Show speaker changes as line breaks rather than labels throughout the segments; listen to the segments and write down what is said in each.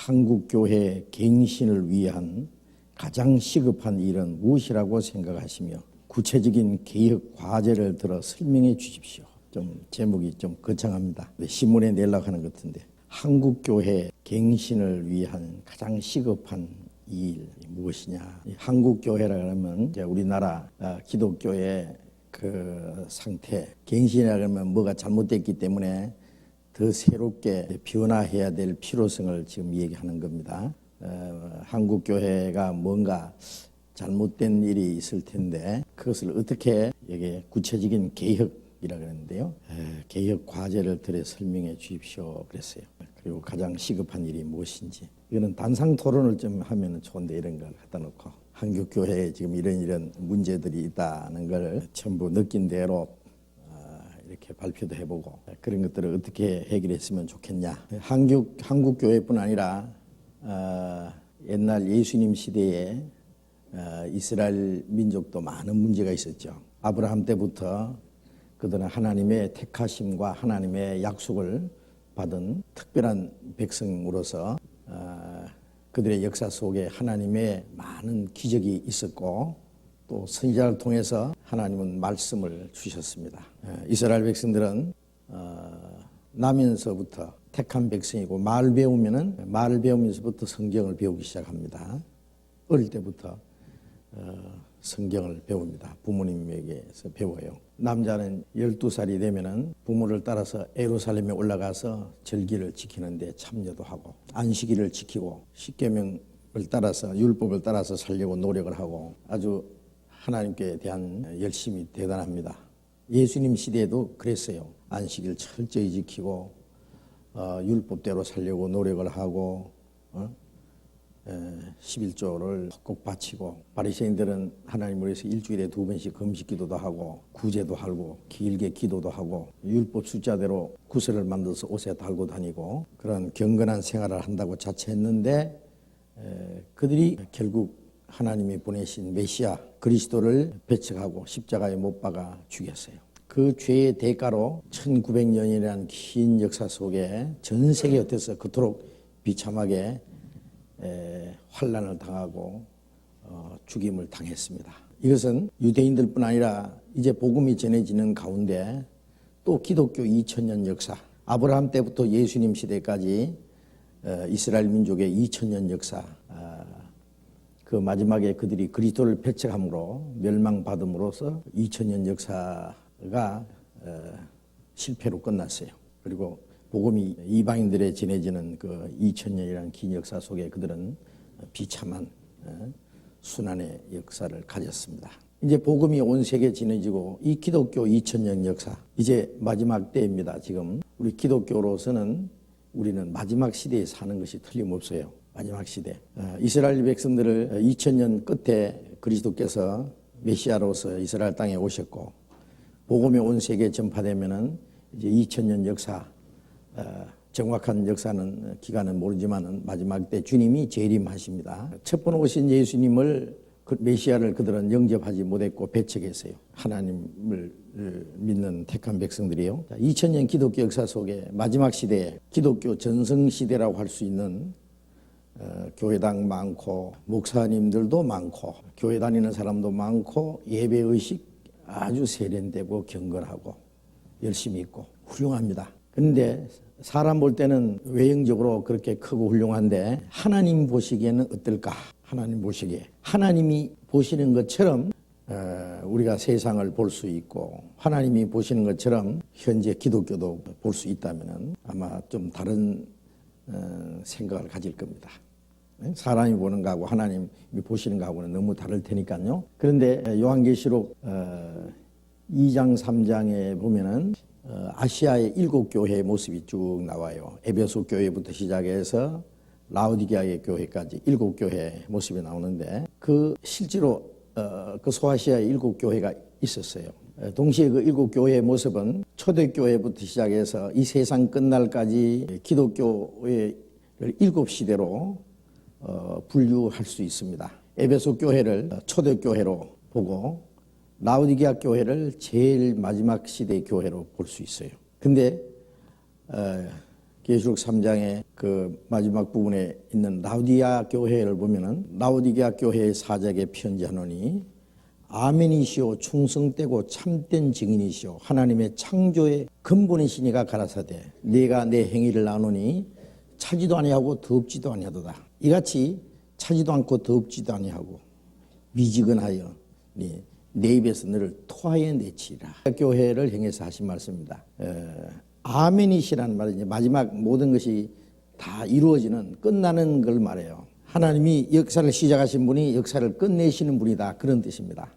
한국교회 갱신을 위한 가장 시급한 일은 무엇이라고 생각하시며 구체적인 개혁 과제를 들어 설명해 주십시오. 좀 제목이 좀 거창합니다. 신문에 내려고 하는 것 같은데, 한국교회 갱신을 위한 가장 시급한 일 무엇이냐. 한국교회라 그러면 우리나라 기독교의 그 상태, 갱신이라 그러면 뭐가 잘못됐기 때문에 더 새롭게 변화해야 될 필요성을 지금 얘기하는 겁니다. 한국교회가 뭔가 잘못된 일이 있을 텐데 그것을 어떻게 이게 구체적인 개혁이라 그러는데요. 개혁 과제를 들어 설명해 주십시오 그랬어요. 그리고 가장 시급한 일이 무엇인지. 이거는 단상 토론을 좀 하면 좋은데 이런 걸 갖다 놓고 한국교회에 지금 이런 문제들이 있다는 걸 전부 느낀 대로 이렇게 발표도 해보고 그런 것들을 어떻게 해결했으면 좋겠냐. 한국교회뿐 아니라 옛날 예수님 시대에 이스라엘 민족도 많은 문제가 있었죠. 아브라함 때부터 그들은 하나님의 택하심과 하나님의 약속을 받은 특별한 백성으로서 그들의 역사 속에 하나님의 많은 기적이 있었고 또 선지자를 통해서 하나님은 말씀을 주셨습니다. 이스라엘 백성들은 나면서부터 택한 백성이고 말을 배우면서부터 성경을 배우기 시작합니다. 어릴 때부터 성경을 배웁니다. 부모님에게서 배워요. 남자는 12살이 되면은 부모를 따라서 예루살렘에 올라가서 절기를 지키는데 참여도 하고 안식일을 지키고 십계명을 따라서 율법을 따라서 살려고 노력을 하고 아주 하나님께 대한 열심이 대단합니다. 예수님 시대에도 그랬어요. 안식일 철저히 지키고 율법대로 살려고 노력을 하고 11조를 꼭 바치고 바리새인들은 하나님을 위해서 일주일에 2번씩 금식기도도 하고 구제도 하고 길게 기도도 하고 율법 숫자대로 구슬을 만들어서 옷에 달고 다니고 그런 경건한 생활을 한다고 자처했는데 그들이 결국 하나님이 보내신 메시아 그리스도를 배척하고 십자가에 못 박아 죽였어요. 그 죄의 대가로 1900년이라는 긴 역사 속에 전 세계 곁에서 그토록 비참하게 환난을 당하고 죽임을 당했습니다. 이것은 유대인들뿐 아니라 이제 복음이 전해지는 가운데 또 기독교 2000년 역사, 아브라함 때부터 예수님 시대까지 이스라엘 민족의 2000년 역사, 그 마지막에 그들이 그리스도를 배척함으로 멸망받음으로써 2000년 역사가 실패로 끝났어요. 그리고 복음이 이방인들에 전해지는 그 2000년이라는 긴 역사 속에 그들은 비참한 순환의 역사를 가졌습니다. 이제 복음이 온 세계에 전해지고 이 기독교 2000년 역사 이제 마지막 때입니다. 지금 우리 기독교로서는 우리는 마지막 시대에 사는 것이 틀림없어요. 마지막 시대. 이스라엘 백성들을 2000년 끝에 그리스도께서 메시아로서 이스라엘 땅에 오셨고 복음이 온 세계에 전파되면은 이제 2000년 역사, 정확한 역사는 기간은 모르지만은 마지막 때 주님이 재림하십니다. 첫 번 오신 예수님을 메시아를 그들은 영접하지 못했고 배척했어요. 하나님을 믿는 택한 백성들이요. 2000년 기독교 역사 속에 마지막 시대에 기독교 전성 시대라고 할 수 있는 교회당 많고 목사님들도 많고 교회 다니는 사람도 많고 예배의식 아주 세련되고 경건하고 열심히 있고 훌륭합니다. 그런데 사람 볼 때는 외형적으로 그렇게 크고 훌륭한데 하나님 보시기에는 어떨까? 하나님 보시기에 하나님이 보시는 것처럼 우리가 세상을 볼 수 있고 하나님이 보시는 것처럼 현재 기독교도 볼 수 있다면 아마 좀 다른 생각을 가질 겁니다. 사람이 보는 거하고 하나님이 보시는 거하고는 너무 다를 테니까요. 그런데 요한계시록 2장 3장에 보면은 아시아의 7교회의 모습이 쭉 나와요. 에베소 교회부터 시작해서 라오디게아의 교회까지 7교회의 모습이 나오는데 그 실제로 그 소아시아의 7교회가 있었어요. 동시에 그 7교회의 모습은 초대교회부터 시작해서 이 세상 끝날까지 기독교의 7시대로 분류할 수 있습니다. 에베소 교회를 초대교회로 보고 라오디게아 교회를 제일 마지막 시대의 교회로 볼 수 있어요. 근데 계시록 3장의 그 마지막 부분에 있는 라우디게아 교회를 보면은 라우디게아 교회의 사자에게 편지하노니 아멘이시오 충성되고 참된 증인이시오 하나님의 창조의 근본이시니가 가라사대 네가 내 행위를 아노니 차지도 아니하고 덥지도 아니하도다. 이같이 차지도 않고 덥지도 아니하고 미지근하여 내 입에서 너를 토하여 내치리라. 교회를 향해서 하신 말씀입니다. 아멘이시라는 말은 이제 마지막 모든 것이 다 이루어지는 끝나는 걸 말해요. 하나님이 역사를 시작하신 분이 역사를 끝내시는 분이다 그런 뜻입니다.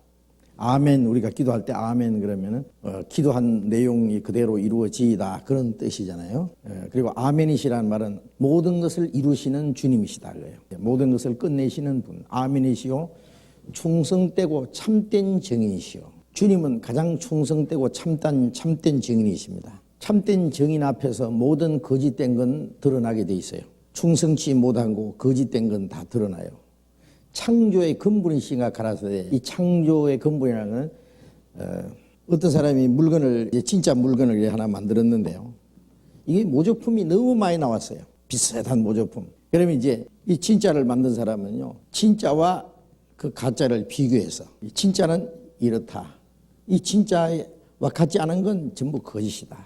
아멘, 우리가 기도할 때 아멘 그러면은 기도한 내용이 그대로 이루어지다 그런 뜻이잖아요. 그리고 아멘이시라는 말은 모든 것을 이루시는 주님이시다 그래요. 모든 것을 끝내시는 분. 아멘이시오 충성되고 참된 증인이시오. 주님은 가장 충성되고 참된 증인이십니다. 참된 증인 앞에서 모든 거짓된 건 드러나게 돼 있어요. 충성치 못하고 거짓된 건 다 드러나요. 창조의 근본이신가 가라사대 이 창조의 근본이라는 건 어떤 사람이 물건을 진짜 물건을 하나 만들었는데요. 이게 모조품이 너무 많이 나왔어요. 비슷한 모조품. 그러면 이제 이 진짜를 만든 사람은요. 진짜와 그 가짜를 비교해서 이 진짜는 이렇다. 이 진짜와 같지 않은 건 전부 거짓이다.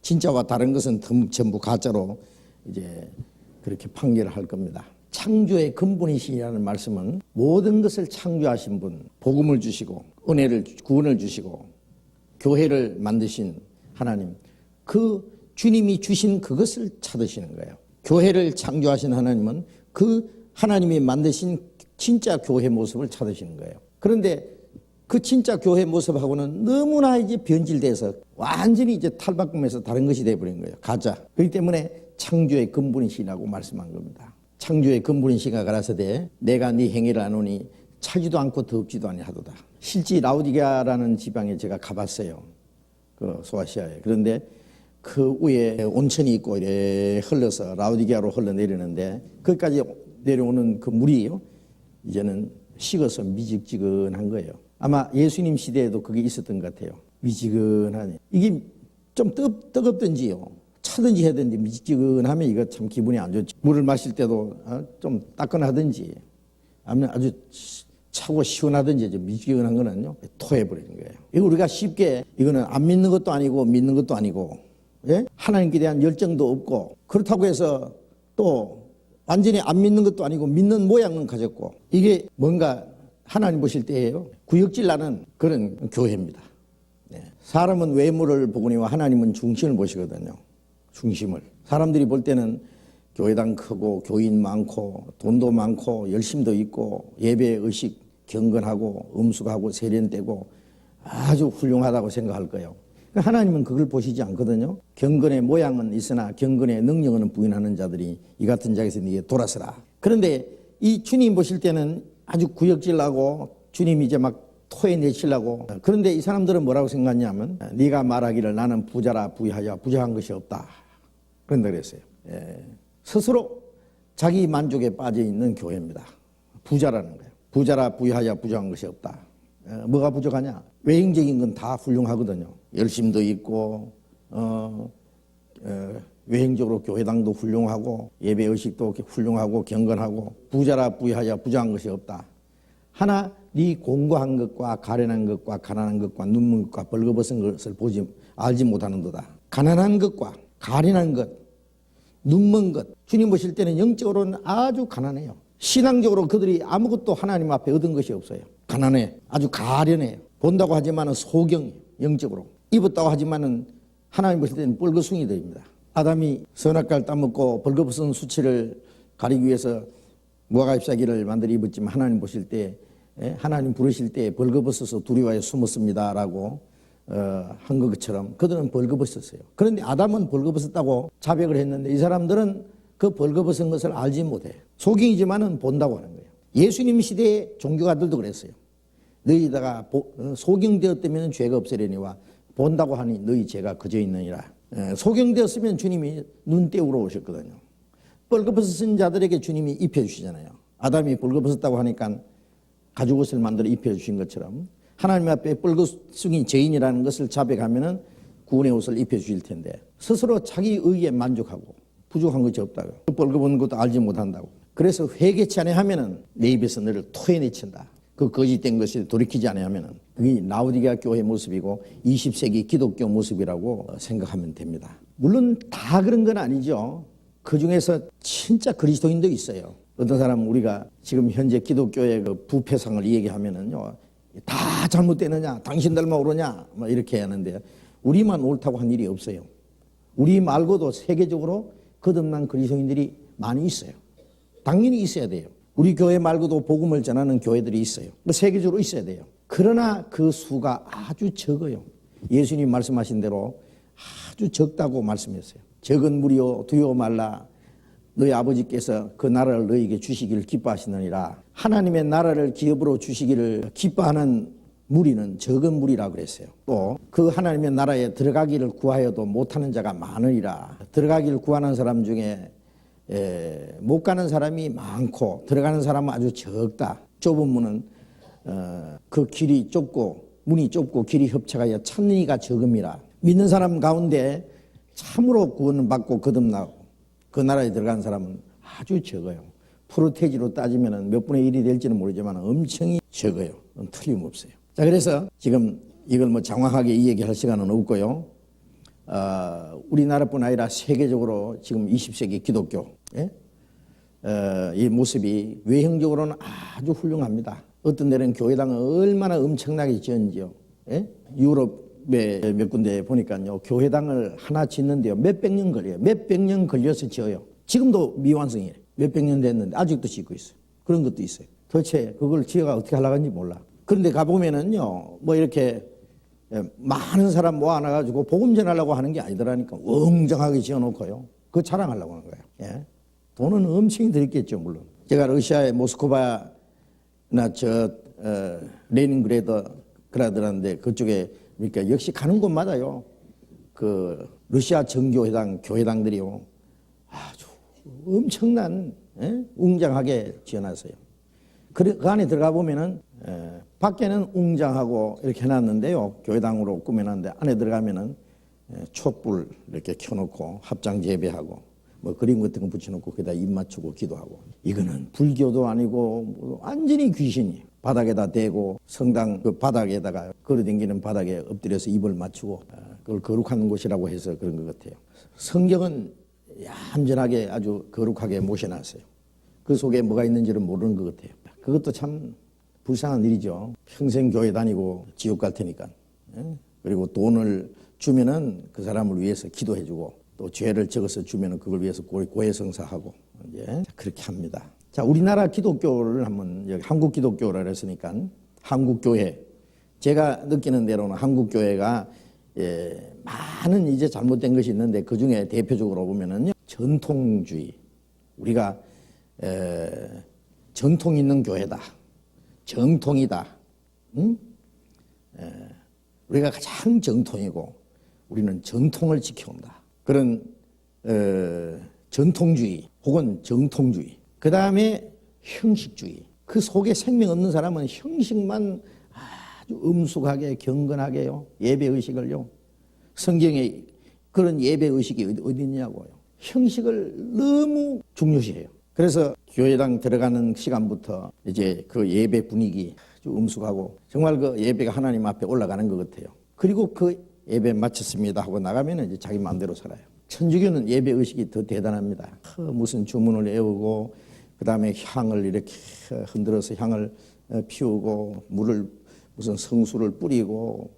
진짜와 다른 것은 전부 가짜로 이제 그렇게 판결을 할 겁니다. 창조의 근본이시라는 말씀은 모든 것을 창조하신 분, 복음을 주시고 은혜를 구원을 주시고 교회를 만드신 하나님, 그 주님이 주신 그것을 찾으시는 거예요. 교회를 창조하신 하나님은 그 하나님이 만드신 진짜 교회 모습을 찾으시는 거예요. 그런데 그 진짜 교회 모습하고는 너무나 이제 변질돼서 완전히 이제 탈바꿈해서 다른 것이 되어버린 거예요. 가짜. 그렇기 때문에 창조의 근본이시라고 말씀한 겁니다. 창조의 근본이시가 가라사대 내가 네 행위를 아노니 차지도 않고 덥지도 아니하도다. 실제 라우디게아라는 지방에 제가 가봤어요. 그 소아시아에. 그런데 그 위에 온천이 있고 이래 흘러서 라우디게아로 흘러내리는데 거기까지 내려오는 그 물이요. 이제는 식어서 미지근한 거예요. 아마 예수님 시대에도 그게 있었던 것 같아요. 미지근하네. 이게 좀 뜨겁든지요. 차든지 해든지 미지근하면 이거 참 기분이 안 좋지. 물을 마실 때도 좀 따끈하든지 아니면 아주 차고 시원하든지 미지근한 거는요. 토해버리는 거예요. 이거 우리가 쉽게 이거는 안 믿는 것도 아니고 믿는 것도 아니고 예? 하나님께 대한 열정도 없고 그렇다고 해서 또 완전히 안 믿는 것도 아니고 믿는 모양은 가졌고 이게 뭔가 하나님 보실 때예요. 구역질 나는 그런 교회입니다. 네. 사람은 외모를 보거니와 하나님은 중심을 보시거든요. 중심을. 사람들이 볼 때는 교회당 크고 교인 많고 돈도 많고 열심도 있고 예배 의식 경건하고 음숙하고 세련되고 아주 훌륭하다고 생각할 거예요. 하나님은 그걸 보시지 않거든요. 경건의 모양은 있으나 경건의 능력은 부인하는 자들이 이 같은 자에서 네게 돌아서라. 그런데 이 주님 보실 때는 아주 구역질나고 주님이 이제 막 토해내시려고. 그런데 이 사람들은 뭐라고 생각하냐면 네가 말하기를 나는 부자라 부유하여 부자한 것이 없다. 그런다 그랬어요. 스스로 자기 만족에 빠져있는 교회입니다. 부자라는 거예요. 부자라 부유하여 부자한 것이 없다. 뭐가 부족하냐? 외형적인 건 다 훌륭하거든요. 열심도 있고 외형적으로 교회당도 훌륭하고 예배의식도 훌륭하고 경건하고 부자라 부유하여 부자한 것이 없다. 하나 네 공고한 것과 가련한 것과 가난한 것과 눈먼 것과 벌거벗은 것을 알지 못하는도다. 가난한 것과 가련한 것, 눈먼 것. 주님 보실 때는 영적으로는 아주 가난해요. 신앙적으로 그들이 아무것도 하나님 앞에 얻은 것이 없어요. 가난해. 아주 가련해요. 본다고 하지만은 소경이에요. 영적으로. 입었다고 하지만은 하나님 보실 때는 뻘거숭이들입니다. 아담이 선악과를 따먹고 벌거벗은 수치를 가리기 위해서 무화과 잎사귀를 만들어 입었지만 하나님 보실 때 하나님 부르실 때 벌거벗어서 두려워해 숨었습니다라고 한 것처럼 그들은 벌거벗었어요. 그런데 아담은 벌거벗었다고 자백을 했는데 이 사람들은 그 벌거벗은 것을 알지 못해요. 소경이지만은 본다고 하는 거예요. 예수님 시대의 종교가들도 그랬어요. 너희다가 소경되었다면 죄가 없으려니와 본다고 하니 너희 죄가 그저 있느니라. 소경되었으면 주님이 눈 떼우러 오셨거든요. 벌거벗은 자들에게 주님이 입혀주시잖아요. 아담이 벌거벗었다고 하니까 가죽옷을 만들어 입혀주신 것처럼 하나님 앞에 뻘거숭이 죄인이라는 것을 자백하면은 구원의 옷을 입혀주실 텐데 스스로 자기 의에 만족하고 부족한 것이 없다고, 벌거벗은 것도 알지 못한다고. 그래서 회개치 아니하면은 내 입에서 너를 토해내친다. 그 거짓된 것을 돌이키지 아니하면은 그게 라오디게아 교회의 모습이고 20세기 기독교 모습이라고 생각하면 됩니다. 물론 다 그런 건 아니죠. 그 중에서 진짜 그리스도인도 있어요. 어떤 사람은 우리가 지금 현재 기독교의 그 부패상을 얘기하면은요, 다 잘못되느냐, 당신들만 옳으냐, 뭐 이렇게 하는데 우리만 옳다고 한 일이 없어요. 우리 말고도 세계적으로 거듭난 그리스도인들이 많이 있어요. 당연히 있어야 돼요. 우리 교회 말고도 복음을 전하는 교회들이 있어요. 세계적으로 있어야 돼요. 그러나 그 수가 아주 적어요. 예수님 말씀하신 대로 아주 적다고 말씀했어요. 적은 무리여 두려워 말라. 너희 아버지께서 그 나라를 너희에게 주시기를 기뻐하시느니라. 하나님의 나라를 기업으로 주시기를 기뻐하는 무리는 적은 무리라 그랬어요. 또 그 하나님의 나라에 들어가기를 구하여도 못하는 자가 많으리라. 들어가기를 구하는 사람 중에 못 가는 사람이 많고 들어가는 사람은 아주 적다. 좁은 문은 그 길이 좁고 문이 좁고 길이 협착하여 찾는 이가 적음이라. 믿는 사람 가운데 참으로 구원을 받고 거듭나고 그 나라에 들어간 사람은 아주 적어요. 프로테지로 따지면 몇 분의 1이 될지는 모르지만 엄청이 적어요. 틀림없어요. 자, 그래서 지금 이걸 뭐 장황하게 이 얘기할 시간은 없고요. 우리나라뿐 아니라 세계적으로 지금 20세기 기독교 이 모습이 외형적으로는 아주 훌륭합니다. 어떤 데는 교회당은 얼마나 엄청나게 지었는지요. 유럽의 몇 군데 보니까요, 교회당을 하나 짓는데요 몇백 년 걸려요. 몇백 년 걸려서 지어요. 지금도 미완성이에요. 몇백 년 됐는데 아직도 짓고 있어요. 그런 것도 있어요. 도대체 그걸 지어가 어떻게 하려고 하는지 몰라. 그런데 가보면은요, 뭐 이렇게 많은 사람 모아놔가지고 복음 전하려고 하는 게 아니더라니까. 웅장하게 지어놓고요. 그거 자랑하려고 하는 거예요. 예? 돈은 엄청 들었겠죠, 물론. 제가 러시아의 모스크바나 레닌그라드라는데 그쪽에 그러니까 역시 가는 곳마다요, 그 러시아 정교회당 교회당들이요 아주 엄청난 웅장하게 지어놨어요. 그 안에 들어가 보면은 밖에는 웅장하고 이렇게 해놨는데요, 교회당으로 꾸며놨는데 안에 들어가면은 촛불 이렇게 켜놓고 합장 재배하고 뭐 그림 같은 거 붙여놓고 거기다 입 맞추고 기도하고. 이거는 불교도 아니고 완전히 귀신이 바닥에다 대고 성당 그 바닥에다가 걸어다니는 바닥에 엎드려서 입을 맞추고 그걸 거룩한 곳이라고 해서 그런 것 같아요. 성경은 얌전하게 아주 거룩하게 모셔놨어요. 그 속에 뭐가 있는지를 모르는 것 같아요. 그것도 참 불쌍한 일이죠. 평생 교회 다니고 지옥 갈 테니까. 그리고 돈을 주면은 그 사람을 위해서 기도해주고 또 죄를 적어서 주면은 그걸 위해서 고해성사하고 이제 그렇게 합니다. 자, 우리나라 기독교를 한번 여기 한국 기독교를 했으니까 한국 교회, 제가 느끼는 대로는 한국 교회가 많은 이제 잘못된 것이 있는데 그 중에 대표적으로 보면은요, 전통주의. 우리가 전통 있는 교회다. 정통이다. 응? 우리가 가장 정통이고 우리는 정통을 지켜온다. 그런 전통주의 혹은 정통주의. 그 다음에 형식주의. 그 속에 생명 없는 사람은 형식만 아주 엄숙하게 경건하게요. 예배의식을요. 성경에 그런 예배의식이 어디 있냐고요. 형식을 너무 중요시해요. 그래서 교회당 들어가는 시간부터 이제 그 예배 분위기 아주 엄숙하고 정말 그 예배가 하나님 앞에 올라가는 것 같아요. 그리고 그 예배 마쳤습니다 하고 나가면 이제 자기 마음대로 살아요. 천주교는 예배 의식이 더 대단합니다. 무슨 주문을 외우고 그 다음에 향을 이렇게 흔들어서 향을 피우고 물을 무슨 성수를 뿌리고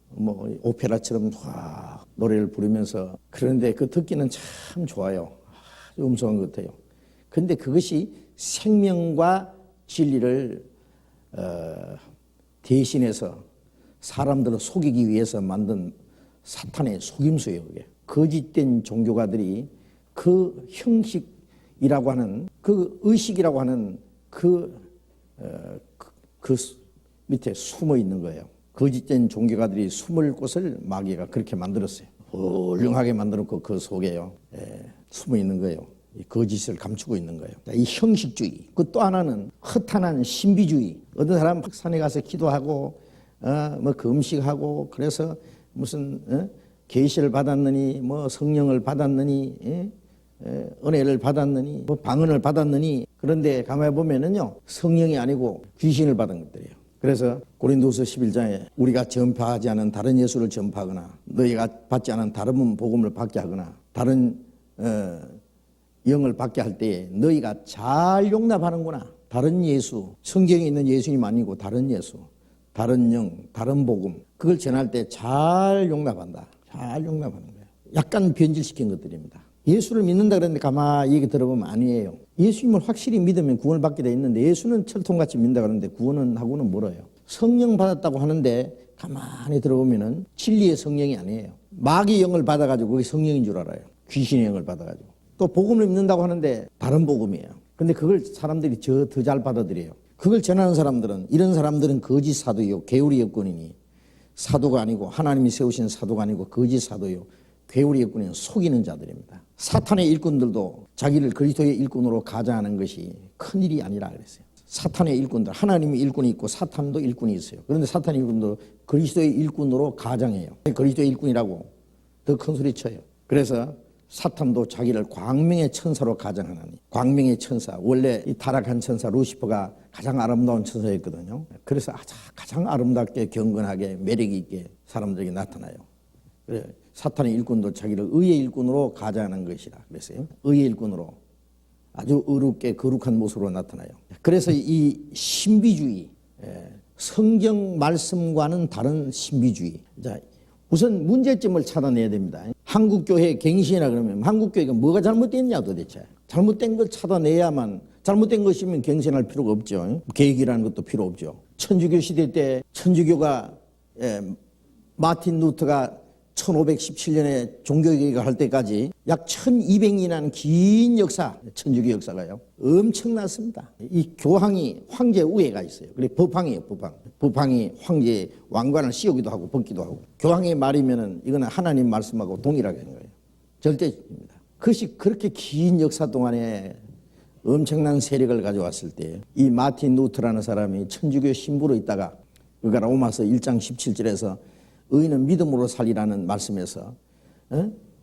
뭐 오페라처럼 확 노래를 부르면서, 그런데 그 듣기는 참 좋아요. 아주 음성한 것 같아요. 그런데 그것이 생명과 진리를 대신해서 사람들을 속이기 위해서 만든 사탄의 속임수예요. 그게 거짓된 종교가들이 그 형식이라고 하는 그 의식이라고 하는 그 밑에 숨어 있는 거예요. 거짓된 종교가들이 숨을 곳을 마귀가 그렇게 만들었어요. 훌륭하게 만들었고 그 속에요, 숨어 있는 거예요. 이 거짓을 감추고 있는 거예요. 이 형식주의. 그 또 하나는 허탄한 신비주의. 어떤 사람 산에 가서 기도하고 뭐 금식하고 그래서 무슨 계시를 받았느니 뭐 성령을 받았느니 은혜를 받았느니 뭐 방언을 받았느니 그런데 가만히 보면은요 성령이 아니고 귀신을 받은 것들이에요. 그래서 고린도서 11장에 우리가 전파하지 않은 다른 예수를 전파하거나 너희가 받지 않은 다른 복음을 받게 하거나 다른 영을 받게 할 때에 너희가 잘 용납하는구나. 다른 예수, 성경에 있는 예수님 아니고 다른 예수, 다른 영, 다른 복음 그걸 전할 때 잘 용납한다. 잘 용납하는 거예요. 약간 변질시킨 것들입니다. 예수를 믿는다 그랬는데 가만히 얘기 들어보면 아니에요. 예수님을 확실히 믿으면 구원을 받게 돼 있는데 예수는 철통같이 믿는다 그러는데 구원은 하고는 멀어요. 성령 받았다고 하는데 가만히 들어보면은 진리의 성령이 아니에요. 마귀의 영을 받아가지고 그게 성령인 줄 알아요. 귀신의 영을 받아가지고. 또 복음을 믿는다고 하는데 다른 복음이에요. 근데 그걸 사람들이 더 잘 받아들여요. 그걸 전하는 사람들은 이런 사람들은 거짓 사도요 개우리 여권이니 사도가 아니고 하나님이 세우신 사도가 아니고 거짓 사도요 괴우리 여권은 속이는 자들입니다. 사탄의 일꾼들도 자기를 그리스도의 일꾼으로 가장하는 것이 큰일이 아니라 그랬어요. 사탄의 일꾼들, 하나님의 일꾼이 있고 사탄도 일꾼이 있어요. 그런데 사탄의 일꾼도 그리스도의 일꾼으로 가장해요. 그리스도의 일꾼이라고 더 큰 소리 쳐요. 그래서 사탄도 자기를 광명의 천사로 가장하나니 광명의 천사, 원래 이 타락한 천사 루시퍼가 가장 아름다운 천사였거든요. 그래서 가장 아름답게 경건하게 매력 있게 사람들에게 나타나요. 그래, 사탄의 일꾼도 자기를 의의 일꾼으로 가장하는 것이라 그랬어요. 의의 일꾼으로 아주 어렵게 거룩한 모습으로 나타나요. 그래서 이 신비주의, 성경 말씀과는 다른 신비주의. 자, 우선 문제점을 찾아내야 됩니다. 한국교회 갱신이라 그러면 한국교회가 뭐가 잘못됐냐 도대체. 잘못된 걸 찾아내야만, 잘못된 것이면 갱신할 필요가 없죠. 계획이라는 것도 필요 없죠. 천주교 시대 때 천주교가 마틴 루터가 1517년에 종교개혁을 할 때까지 약 1200년이라는 긴 역사, 천주교 역사가요. 엄청났습니다. 이 교황이 황제 우애가 있어요. 그래 법황이에요, 법황. 법황이 황제 왕관을 씌우기도 하고 벗기도 하고. 교황의 말이면은 이거는 하나님 말씀하고 동일하게 하는 거예요. 절대입니다. 그것이 그렇게 긴 역사 동안에 엄청난 세력을 가져왔을 때 이 마틴 루터라는 사람이 천주교 신부로 있다가 그가 로마서 1장 17절에서 의인은 믿음으로 살리라는 말씀에서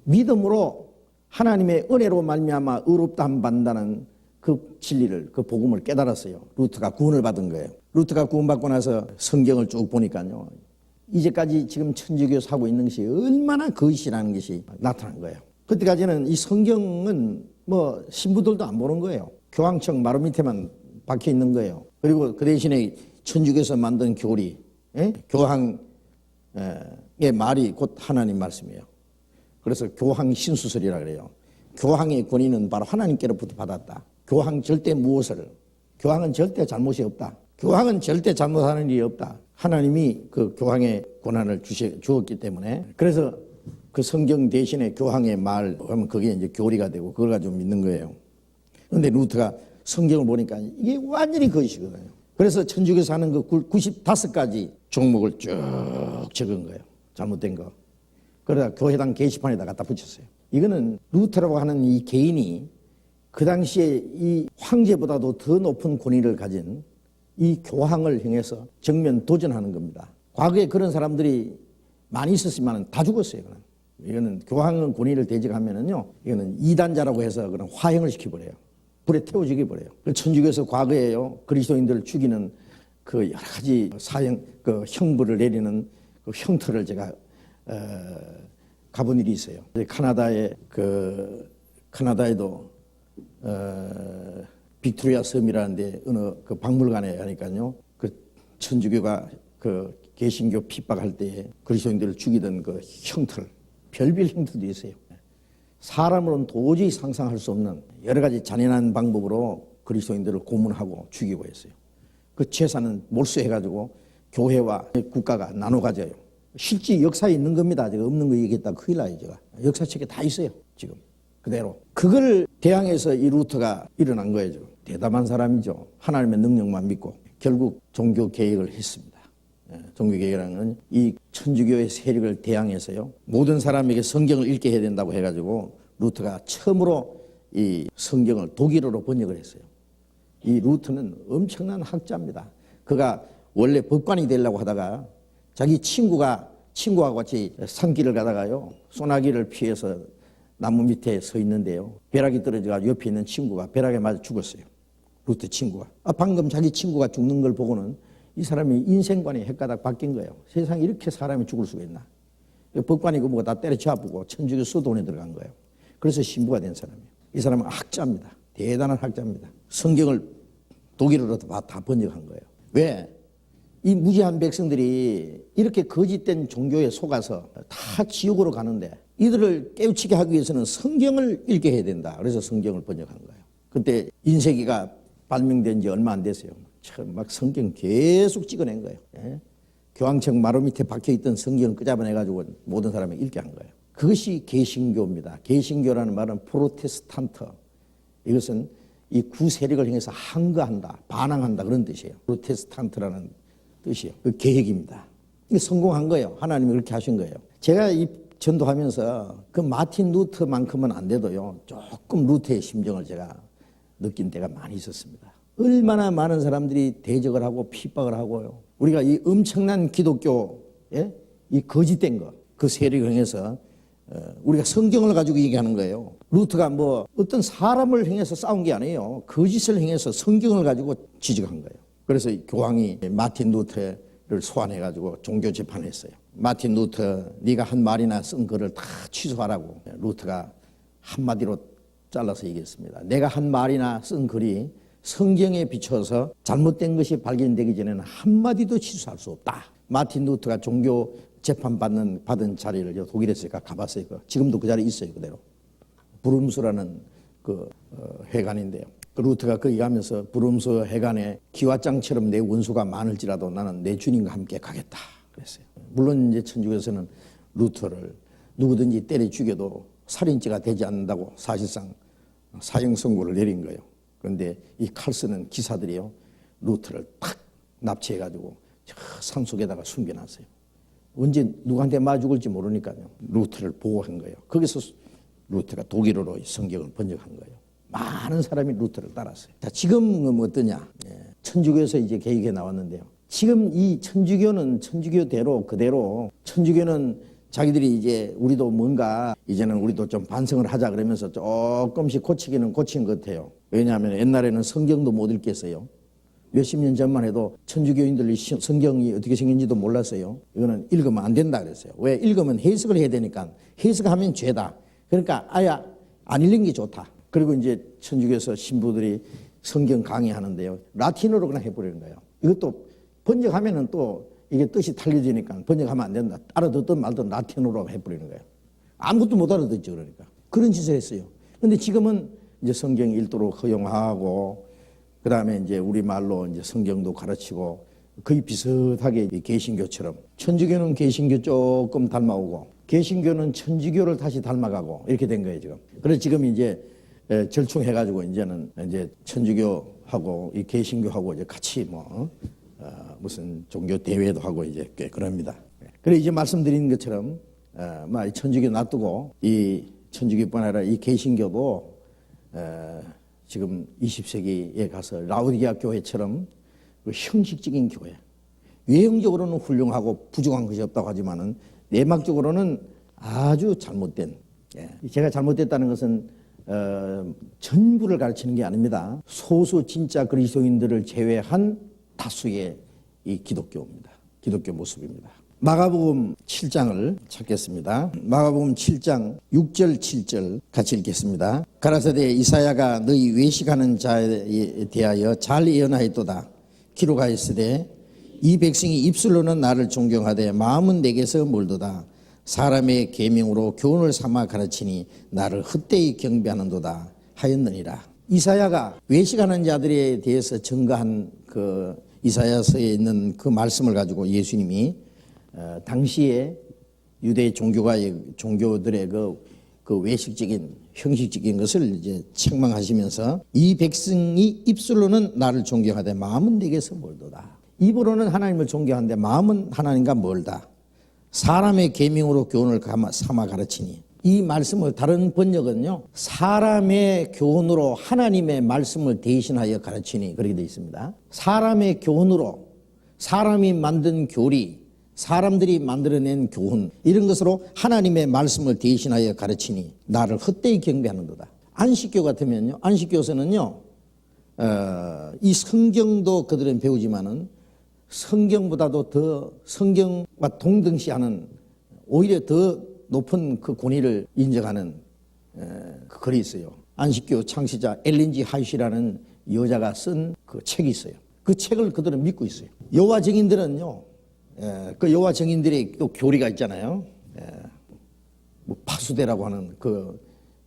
믿음으로 하나님의 은혜로 말미암아 의롭다함 받는다는 그 진리를, 그 복음을 깨달았어요. 루터가 구원을 받은 거예요. 루터가 구원받고 나서 성경을 쭉 보니까요, 이제까지 지금 천주교에서 하고 있는 것이 얼마나 거짓이라는 것이 나타난 거예요. 그때까지는 이 성경은 뭐 신부들도 안 보는 거예요. 교황청 마루 밑에만 박혀 있는 거예요. 그리고 그 대신에 천주교에서 만든 교리, 교황 의 말이 곧 하나님 말씀이에요. 그래서 교황 신수설이라 그래요. 교황의 권위는 바로 하나님께로부터 받았다. 교황 절대 무엇을, 교황은 절대 잘못이 없다. 교황은 절대 잘못하는 일이 없다. 하나님이 그 교황의 권한을 주었기 때문에. 그래서 그 성경 대신에 교황의 말 하면 그게 이제 교리가 되고 그걸 가지고 믿는 거예요. 그런데 루터가 성경을 보니까 이게 완전히 거짓이거든요. 그래서 천주교에서 하는 그 95가지 종목을 쭉 적은 거예요. 잘못된 거. 그러다 교회당 게시판에다 갖다 붙였어요. 이거는 루터라고 하는 이 개인이 그 당시에 이 황제보다도 더 높은 권위를 가진 이 교황을 향해서 정면 도전하는 겁니다. 과거에 그런 사람들이 많이 있었지만 다 죽었어요. 이거는 교황은 권위를 대적하면은요, 이거는 이단자라고 해서 그런 화형을 시켜버려요. 불에 태워 죽여버려요. 천주교에서 과거에요, 그리스도인들을 죽이는 그 여러 가지 사형, 그 형벌을 내리는 그 형터를 제가 가본 일이 있어요. 카나다에도 빅토리아 섬이라는데 어느 그 박물관에 가니까요, 그 천주교가 그 개신교 핍박할 때에 그리스도인들을 죽이던 그 형틀, 별별 형틀도 있어요. 사람으로는 도저히 상상할 수 없는 여러 가지 잔인한 방법으로 그리스도인들을 고문하고 죽이고 했어요. 그 재산은 몰수해가지고 교회와 국가가 나눠 가져요. 실제 역사에 있는 겁니다. 제가 없는 거 얘기했다 큰일 나요. 제가 역사책에 다 있어요. 지금 그대로. 그걸 대항해서 이 루터가 일어난 거예요. 지금. 대담한 사람이죠. 하나님의 능력만 믿고 결국 종교 개혁을 했습니다. 종교 개혁이라는 이 천주교의 세력을 대항해서요, 모든 사람에게 성경을 읽게 해야 된다고 해가지고 루터가 처음으로 이 성경을 독일어로 번역을 했어요. 이 루터는 엄청난 학자입니다. 그가 원래 법관이 되려고 하다가 자기 친구가 친구와 같이 산길을 가다가요, 소나기를 피해서 나무 밑에 서 있는데요, 벼락이 떨어져가지고 옆에 있는 친구가 벼락에 맞아 죽었어요. 루트 친구가. 방금 자기 친구가 죽는 걸 보고는 이 사람이 인생관이 헷가닥 바뀐 거예요. 세상에 이렇게 사람이 죽을 수가 있나. 법관이고 뭐가 다 때려쳐 아프고 천주교 수도원에 들어간 거예요. 그래서 신부가 된 사람이에요. 이 사람은 학자입니다. 대단한 학자입니다. 성경을 독일어로 다 번역한 거예요. 왜? 이 무지한 백성들이 이렇게 거짓된 종교에 속아서 다 지옥으로 가는데 이들을 깨우치게 하기 위해서는 성경을 읽게 해야 된다. 그래서 성경을 번역한 거예요. 그때 인쇄기가 발명된 지 얼마 안 됐어요. 참 막 성경 계속 찍어낸 거예요. 예? 교황청 마루 밑에 박혀있던 성경을 끄잡아내가지고 모든 사람이 읽게 한 거예요. 그것이 개신교입니다. 개신교라는 말은 프로테스탄트. 이것은 이 구세력을 향해서 항거한다, 반항한다 그런 뜻이에요. 프로테스탄트라는 뜻이에요. 그 계획입니다. 이게 성공한 거예요. 하나님이 그렇게 하신 거예요. 제가 이 전도하면서 그 마틴 루터만큼은 안 돼도요, 조금 루터의 심정을 제가 느낀 때가 많이 있었습니다. 얼마나 많은 사람들이 대적을 하고 핍박을 하고요. 우리가 이 엄청난 기독교, 예? 이 거짓된 거, 그 세력을 향해서 우리가 성경을 가지고 얘기하는 거예요. 루터가 뭐 어떤 사람을 향해서 싸운 게 아니에요. 거짓을 향해서 성경을 가지고 지적한 거예요. 그래서 교황이 마틴 루터를 소환해가지고 종교 재판했어요. 마틴 루터, 네가 한 말이나 쓴 글을 다 취소하라고. 루터가 한마디로 잘라서 얘기했습니다. 내가 한 말이나 쓴 글이 성경에 비춰서 잘못된 것이 발견되기 전에는 한마디도 취소할 수 없다. 마틴 루터가 종교 재판 받은 자리를 독일에서 가봤어요. 지금도 그 자리에 있어요, 그대로. 브룸스라는 회관인데요. 루터가 거기 가면서 브룸스 회관에 기와장처럼 내 원수가 많을지라도 나는 내 주님과 함께 가겠다 그랬어요. 물론 이제 천주교에서는 루터를 누구든지 때려 죽여도 살인죄가 되지 않는다고 사실상 사형 선고를 내린 거예요. 그런데 이 칼쓰는 기사들이요, 루터를 탁 납치해가지고 저 산속에다가 숨겨놨어요. 언제 누구한테 맞아 죽을지 모르니까요. 루터를 보호한 거예요. 거기서 루터가 독일어로 성경을 번역한 거예요. 많은 사람이 루터를 따랐어요. 자, 지금은 어떠냐? 천주교에서 이제 개혁에 나왔는데요. 지금 이 천주교는 천주교대로 그대로, 천주교는 자기들이 이제 우리도 뭔가 이제는 우리도 좀 반성을 하자 그러면서 조금씩 고치기는 고친 것 같아요. 왜냐하면 옛날에는 성경도 못 읽겠어요. 몇십 년 전만 해도 천주교인들이 성경이 어떻게 생긴지도 몰랐어요. 이거는 읽으면 안 된다 그랬어요. 왜? 읽으면 해석을 해야 되니까. 해석하면 죄다. 그러니까 아예 안 읽는 게 좋다. 그리고 이제 천주교에서 신부들이 성경 강의하는데요, 라틴어로 그냥 해버리는 거예요. 이것도 번역하면은 또 이게 뜻이 달려지니까 번역하면 안 된다. 알아듣든 말든 라틴어로 해버리는 거예요. 아무것도 못 알아듣죠. 그러니까 그런 짓을 했어요. 근데 지금은 이제 성경 읽도록 허용하고, 그 다음에 이제 우리말로 이제 성경도 가르치고, 거의 비슷하게 개신교처럼, 천주교는 개신교 조금 닮아오고 개신교는 천주교를 다시 닮아가고 이렇게 된 거예요, 지금. 그래서 지금 이제 절충해가지고 이제는 이제 천주교하고 이 개신교하고 이제 같이 무슨 종교 대회도 하고 이제 꽤 그럽니다. 그래 이제 말씀드린 것처럼 천주교 놔두고 이 천주교뿐 아니라 이 개신교도 지금 20세기에 가서 라우디게아 교회처럼 그 형식적인 교회, 외형적으로는 훌륭하고 부족한 것이 없다고 하지만은 내막적으로는 아주 잘못된, 제가 잘못됐다는 것은 전부를 가르치는 게 아닙니다. 소수 진짜 그리스도인들을 제외한 다수의 이 기독교입니다. 기독교 모습입니다. 마가복음 7장을 찾겠습니다. 마가복음 7장 6절 7절 같이 읽겠습니다. 가라사대 이사야가 너희 외식하는 자에 대하여 잘 예언하였도다. 기록하였으되 이 백성이 입술로는 나를 존경하되 마음은 내게서 멀도다. 사람의 계명으로 교훈을 삼아 가르치니 나를 헛되이 경배하는도다 하였느니라. 이사야가 외식하는 자들에 대해서 증거한 그 이사야서에 있는 그 말씀을 가지고 예수님이 당시에 유대 종교들의 그 외식적인 형식적인 것을 이제 책망하시면서 이 백성이 입술로는 나를 존경하되 마음은 내게서 멀도다. 입으로는 하나님을 존경하는데 마음은 하나님과 멀다. 사람의 계명으로 교훈을 삼아 가르치니, 이 말씀을 다른 번역은요, 사람의 교훈으로 하나님의 말씀을 대신하여 가르치니, 그렇게 되어 있습니다. 사람의 교훈으로, 사람이 만든 교리, 사람들이 만들어낸 교훈 이런 것으로 하나님의 말씀을 대신하여 가르치니 나를 헛되이 경배하는도다. 안식교 같으면요, 안식교에서는요 이 성경도 그들은 배우지만은 성경보다도 더 성경과 동등시하는 오히려 더 높은 그 권위를 인정하는 그 글이 있어요. 안식교 창시자 엘린 G. 화이트라는 여자가 쓴 그 책이 있어요. 그 책을 그들은 믿고 있어요. 여호와 증인들은요, 그 여호와 증인들의 또 교리가 있잖아요. 뭐 파수대라고 하는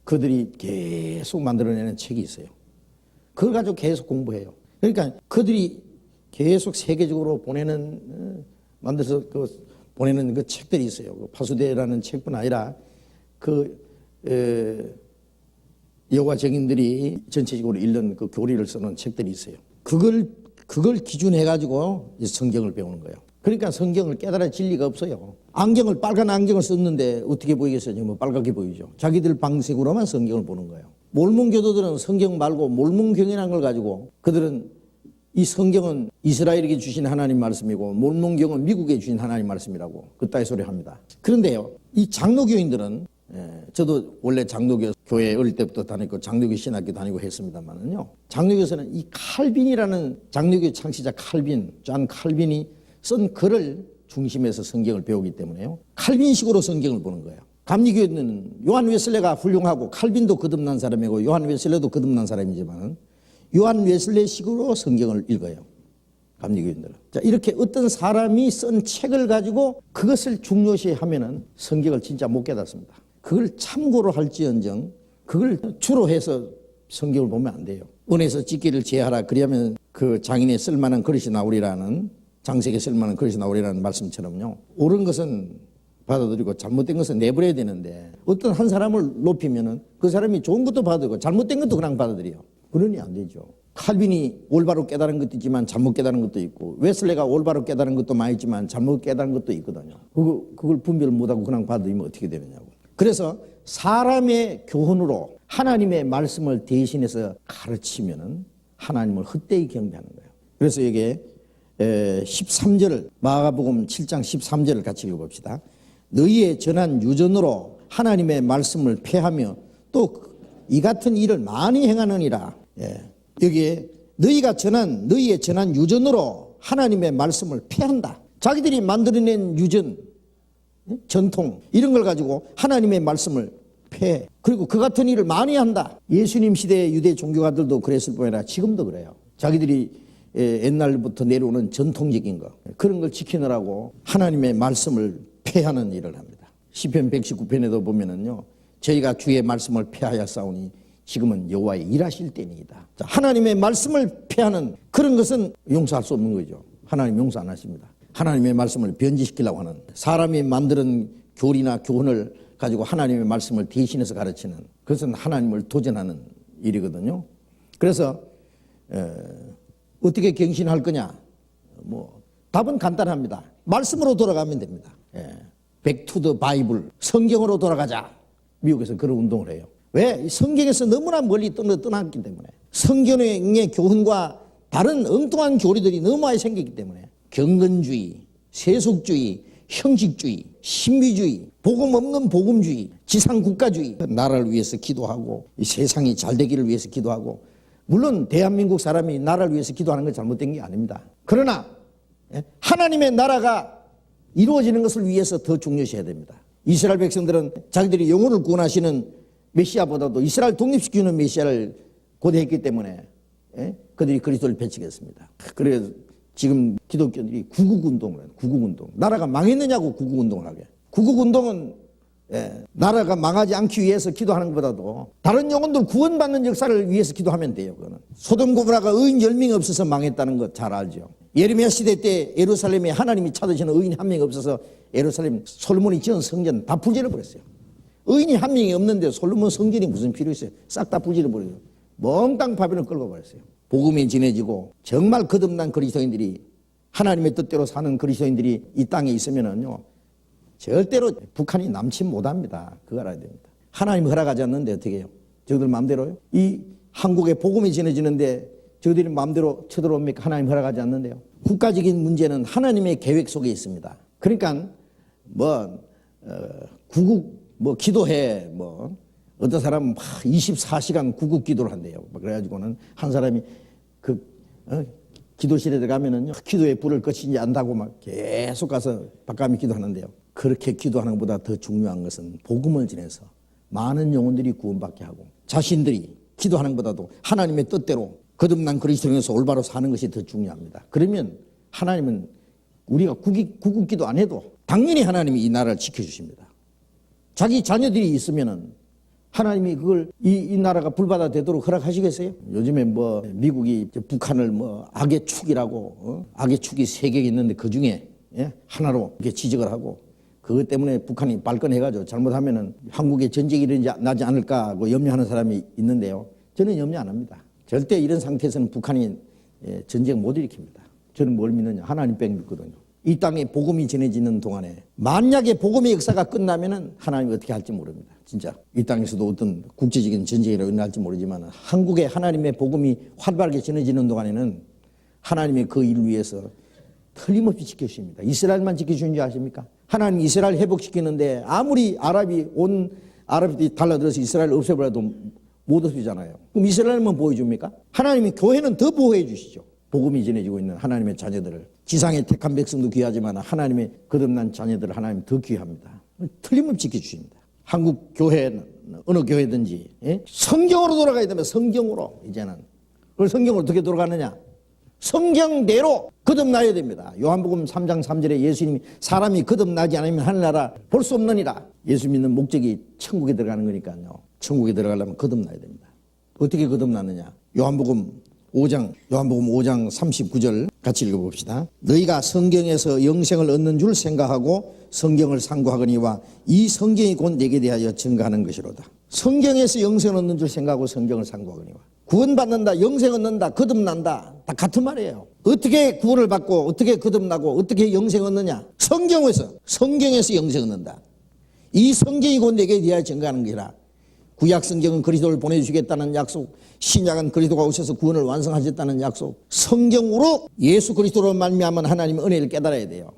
그들이 계속 만들어내는 책이 있어요. 그걸 가지고 계속 공부해요. 그러니까 그들이 계속 세계적으로 만들어서 보내는 그 책들이 있어요. 그 파수대라는 책뿐 아니라 여호와 증인들이 전체적으로 읽는 그 교리를 쓰는 책들이 있어요. 그걸 기준해 가지고 성경을 배우는 거예요. 그러니까 성경을 깨달을 진리가 없어요. 빨간 안경을 썼는데 어떻게 보이겠어요? 뭐 빨갛게 보이죠. 자기들 방식으로만 성경을 보는 거예요. 몰몬교도들은 성경 말고 몰몬경이라는 걸 가지고 그들은 이 성경은 이스라엘에게 주신 하나님 말씀이고 몰몬경은 미국에 주신 하나님 말씀이라고 그따위 소리 합니다. 그런데요, 이 장로교인들은 저도 원래 장로교 교회 어릴 때부터 다니고 장로교 신학교 다니고 했습니다만은요, 장로교에서는 이 칼빈이라는 장로교 창시자 존 칼빈이 쓴 글을 중심에서 성경을 배우기 때문에요, 칼빈식으로 성경을 보는 거예요. 감리교회는 요한 웨슬레가 훌륭하고 칼빈도 거듭난 사람이고 요한 웨슬레도 거듭난 사람이지만 요한 웨슬레식으로 성경을 읽어요. 감리교인들은. 자, 이렇게 어떤 사람이 쓴 책을 가지고 그것을 중요시하면은 성경을 진짜 못 깨닫습니다. 그걸 참고로 할지언정 그걸 주로 해서 성경을 보면 안 돼요. 은에서 찢기를 제하라 그리하면 그 장인의 쓸만한 그릇이 나오리라는, 장색에 쓸만한 그릇이 나오리라는 말씀처럼요, 옳은 것은 받아들이고 잘못된 것은 내버려야 되는데 어떤 한 사람을 높이면은 그 사람이 좋은 것도 받아들이고 잘못된 것도 그냥 받아들여요. 그러니 안 되죠. 칼빈이 올바로 깨달은 것도 있지만 잘못 깨달은 것도 있고 웨슬레가 올바로 깨달은 것도 많이 있지만 잘못 깨달은 것도 있거든요. 그걸 분별을 못하고 그냥 받아들이면 어떻게 되느냐고. 그래서 사람의 교훈으로 하나님의 말씀을 대신해서 가르치면은 하나님을 헛되이 경배하는 거예요. 그래서 여기에 13절, 마가복음 7장 13절을 같이 읽어봅시다. 너희의 전한 유전으로 하나님의 말씀을 폐하며 또 이 같은 일을 많이 행하느니라. 여기에 너희의 전한 유전으로 하나님의 말씀을 폐한다. 자기들이 만들어낸 유전, 전통 이런 걸 가지고 하나님의 말씀을 폐해. 그리고 그 같은 일을 많이 한다. 예수님 시대의 유대 종교가들도 그랬을 뿐 아니라 지금도 그래요. 자기들이 옛날부터 내려오는 전통적인 거, 그런 걸 지키느라고 하나님의 말씀을 폐하는 일을 합니다. 시편 119편에도 보면은요, 저희가 주의 말씀을 폐하였사오니 지금은 여호와의 일하실 때니이다. 자, 하나님의 말씀을 폐하는 그런 것은 용서할 수 없는 거죠. 하나님 용서 안 하십니다. 하나님의 말씀을 변질시키려고 하는, 사람이 만드는 교리나 교훈을 가지고 하나님의 말씀을 대신해서 가르치는, 그것은 하나님을 도전하는 일이거든요. 그래서 어떻게 갱신할 거냐? 답은 간단합니다. 말씀으로 돌아가면 됩니다. Back to the Bible, 성경으로 돌아가자. 미국에서 그런 운동을 해요. 왜? 성경에서 너무나 멀리 떠났기 때문에, 성경의 교훈과 다른 엉뚱한 교리들이 너무 많이 생겼기 때문에, 경건주의, 세속주의, 형식주의, 신비주의, 복음 없는 복음주의, 지상국가주의, 나라를 위해서 기도하고 이 세상이 잘 되기를 위해서 기도하고, 물론 대한민국 사람이 나라를 위해서 기도하는 건 잘못된 게 아닙니다. 그러나 하나님의 나라가 이루어지는 것을 위해서 더 중요시해야 됩니다. 이스라엘 백성들은 자기들이 영혼을 구원하시는 메시아보다도 이스라엘 독립시키는 메시아를 고대했기 때문에 그들이 그리스도를 배치했습니다. 그래서 지금 기독교들이 구국운동을 해요. 구국운동. 나라가 망했느냐고 구국운동을 하게. 구국운동은 나라가 망하지 않기 위해서 기도하는 것보다도 다른 영혼들 구원받는 역사를 위해서 기도하면 돼요. 그거는. 소돔 고모라가 의인 10명이 없어서 망했다는 거 잘 알죠. 예레미야 시대 때 예루살렘에 하나님이 찾으시는 의인이 한 명이 없어서 예루살렘 솔로몬이 지은 성전 다 불질러 버렸어요. 의인이 한 명이 없는데 솔로몬 성전이 무슨 필요 있어요? 싹 다 불질러 버려요. 몽땅 바벨론 끌고 버렸어요. 복음이 전해지고 정말 거듭난 그리스도인들이, 하나님의 뜻대로 사는 그리스도인들이 이 땅에 있으면은요, 절대로 북한이 남침 못합니다. 그거 알아야 됩니다. 하나님 허락하지 않는데 어떻게 해요? 저들 마음대로요? 이 한국에 복음이 전해지는데 저들이 마음대로 쳐들어옵니까? 하나님 허락하지 않는데요. 국가적인 문제는 하나님의 계획 속에 있습니다. 그러니까 구국 기도해 어떤 사람은 24시간 구국 기도를 한대요. 그래가지고는 한 사람이 기도실에 들어가면은 기도의 불을 꺼지지 않다고 막 계속 가서 밤까미 기도하는데요. 그렇게 기도하는 것보다 더 중요한 것은 복음을 전해서 많은 영혼들이 구원받게 하고 자신들이 기도하는 것보다도 하나님의 뜻대로 거듭난 그리스도인으로서 올바로 사는 것이 더 중요합니다. 그러면 하나님은 우리가 구국 기도 안 해도 당연히 하나님이 이 나라를 지켜주십니다. 자기 자녀들이 있으면은 하나님이 그걸 이 나라가 불바다 되도록 허락하시겠어요? 요즘에 미국이 북한을 악의 축이라고 악의 축이 3개 있는데 그 중에 하나로 이렇게 지적을 하고 그것 때문에 북한이 발끈해가지고 잘못하면은 한국에 전쟁이 일어나지 않을까 하고 염려하는 사람이 있는데요. 저는 염려 안 합니다. 절대 이런 상태에서는 북한이 전쟁 못 일으킵니다. 저는 뭘 믿느냐? 하나님 백 믿거든요. 이 땅에 복음이 전해지는 동안에 만약에 복음의 역사가 끝나면은 하나님이 어떻게 할지 모릅니다. 진짜 이 땅에서도 어떤 국제적인 전쟁이 일어날지 모르지만 한국에 하나님의 복음이 활발하게 전해지는 동안에는 하나님의 그 일을 위해서 틀림없이 지켜주십니다. 이스라엘만 지켜주는 줄 아십니까? 하나님 이스라엘 회복시키는데 아무리 온 아랍이 달라들어서 이스라엘 없애버려도 못 없애잖아요. 그럼 이스라엘만 보여줍니까? 하나님이 교회는 더 보호해 주시죠. 복음이 전해지고 있는 하나님의 자녀들을. 지상의 택한 백성도 귀하지만 하나님의 거듭난 자녀들을 하나님 더 귀합니다. 틀림없이 지켜주십니다. 한국 교회는 어느 교회든지 성경으로 돌아가야 되면 성경으로 이제는. 그걸 성경으로 어떻게 돌아가느냐? 성경대로 거듭나야 됩니다. 요한복음 3장 3절에 예수님이 사람이 거듭나지 않으면 하늘나라 볼 수 없느니라. 예수 믿는 목적이 천국에 들어가는 거니까요. 천국에 들어가려면 거듭나야 됩니다. 어떻게 거듭나느냐? 요한복음 5장 39절 같이 읽어봅시다. 너희가 성경에서 영생을 얻는 줄 생각하고 성경을 상고하거니와 이 성경이 곧 내게 대하여 증거하는 것이로다. 성경에서 영생을 얻는 줄 생각하고 성경을 상고하거니와. 구원받는다, 영생 얻는다, 거듭난다 다 같은 말이에요. 어떻게 구원을 받고 어떻게 거듭나고 어떻게 영생 얻느냐? 성경에서 영생 얻는다. 이 성경이 곧 내게 대하여 증거하는 것이라. 구약 성경은 그리스도를 보내주시겠다는 약속, 신약은 그리스도가 오셔서 구원을 완성하셨다는 약속. 성경으로 예수 그리스도로 말미암은 하나님의 은혜를 깨달아야 돼요.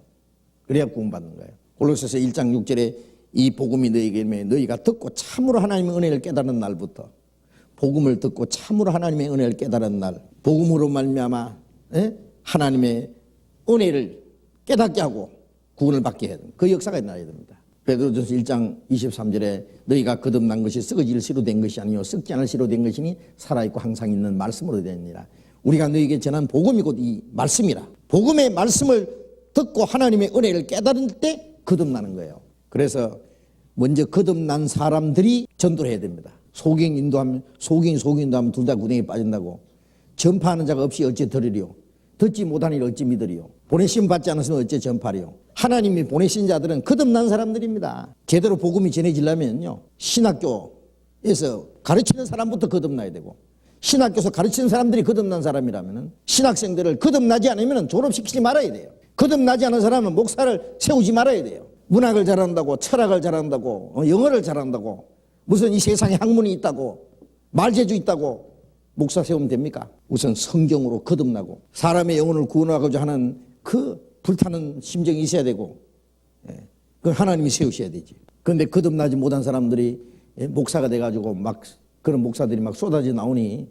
그래야 구원받는 거예요. 골로새서 1장 6절에 이 복음이 너희에게 너희가 듣고 참으로 하나님의 은혜를 깨달은 날부터, 복음을 듣고 참으로 하나님의 은혜를 깨달은 날, 복음으로 말미암아 하나님의 은혜를 깨닫게 하고 구원을 받게 해야 됩니다. 그 역사가 일어나야 됩니다. 베드로전서 1장 23절에 너희가 거듭난 것이 썩어질 씨로 된 것이 아니요 썩지 않을 씨로 된 것이니 살아있고 항상 있는 말씀으로 되니라. 우리가 너희에게 전한 복음이 곧 이 말씀이라. 복음의 말씀을 듣고 하나님의 은혜를 깨달을 때 거듭나는 거예요. 그래서 먼저 거듭난 사람들이 전도를 해야 됩니다. 소경 인도하면 둘 다 구덩이에 빠진다고. 전파하는 자가 없이 어찌 들으리요? 듣지 못하니 어찌 믿으리요? 보내심 받지 않았으면 어찌 전파리요? 하나님이 보내신 자들은 거듭난 사람들입니다. 제대로 복음이 전해지려면요, 신학교에서 가르치는 사람부터 거듭나야 되고, 신학교에서 가르치는 사람들이 거듭난 사람이라면 신학생들을 거듭나지 않으면 졸업시키지 말아야 돼요. 거듭나지 않은 사람은 목사를 세우지 말아야 돼요. 문학을 잘한다고, 철학을 잘한다고, 영어를 잘한다고, 무슨 이 세상에 학문이 있다고, 말재주 있다고 목사 세우면 됩니까? 우선 성경으로 거듭나고 사람의 영혼을 구원하고자 하는 그 불타는 심정이 있어야 되고, 그걸 하나님이 세우셔야 되지. 그런데 거듭나지 못한 사람들이 목사가 돼가지고 그런 목사들이 쏟아져 나오니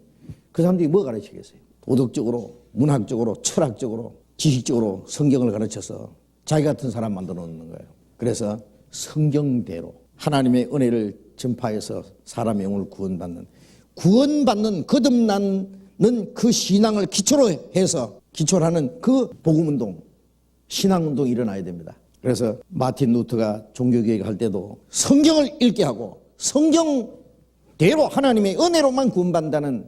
그 사람들이 뭐 가르치겠어요? 도덕적으로, 문학적으로, 철학적으로, 지식적으로 성경을 가르쳐서 자기 같은 사람 만들어 놓는 거예요. 그래서 성경대로 하나님의 은혜를 전파해서 사람의 영혼을 구원받는 거듭나는 그 신앙을 기초로 해서 기초라는 그 복음운동, 신앙운동이 일어나야 됩니다. 그래서 마틴 루터가 종교개혁 할 때도 성경을 읽게 하고 성경대로 하나님의 은혜로만 구원받는다는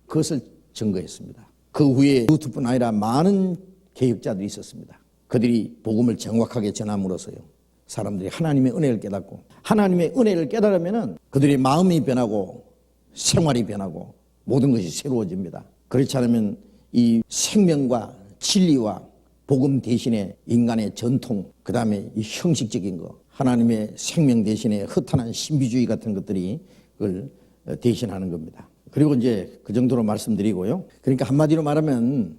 그것을 증거했습니다. 그 후에 루터뿐 아니라 많은 개혁자들이 있었습니다. 그들이 복음을 정확하게 전함으로써요, 사람들이 하나님의 은혜를 깨닫고, 하나님의 은혜를 깨달으면 그들의 마음이 변하고 생활이 변하고 모든 것이 새로워집니다. 그렇지 않으면 이 생명과 진리와 복음 대신에 인간의 전통, 그 다음에 이 형식적인 거, 하나님의 생명 대신에 허탄한 신비주의 같은 것들이 그걸 대신하는 겁니다. 그리고 이제 그 정도로 말씀드리고요. 그러니까 한마디로 말하면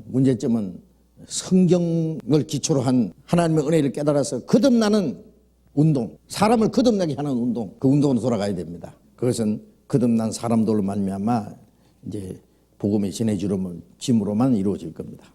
문제점은 성경을 기초로 한 하나님의 은혜를 깨달아서 거듭나는 운동, 사람을 거듭나게 하는 운동, 그 운동으로 돌아가야 됩니다. 그것은 거듭난 사람들로 말미암아 이제 복음의 전해짐으로만 이루어질 겁니다.